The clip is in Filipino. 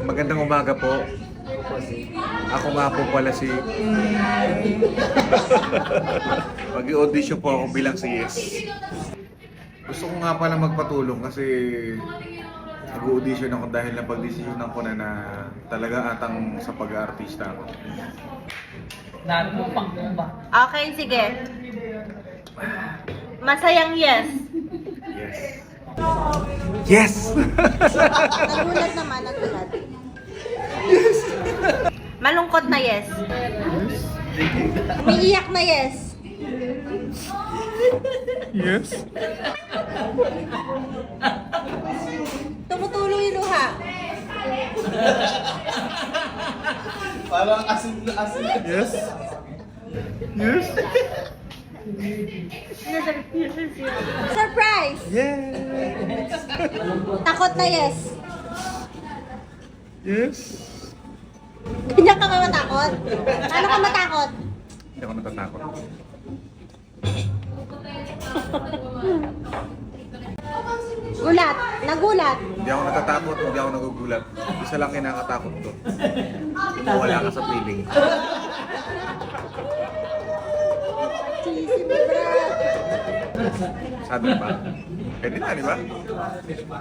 Magandang umaga po. Ako nga po pala si... Mag-audition po ako bilang si Yes. Gusto ko nga pala magpatulong kasi nag-audition ako dahil napag-desisyonan ko na talaga atang sa pag-aartista ako. Okay, sige. Masayang yes. Yes. Yes! Nagulat naman, nagulat. Yes! Malungkot na yes. Umiiyak na yes. Yes? Tumutulo yung luha. Parang asin na asin. Yes? Yes? Surprise! Yes! Takot na yes. Yes? Hindi ka ba matakot? Ano ka matakot? Hindi ako natatakot. Gulat. Nagulat. Hindi ako natatakot, hindi ako nagugulat. Isa lang kinakatakot ko. Wala ka sa feeling. Cheesy mo, bro. Sabi ba? Pwede na, di ba?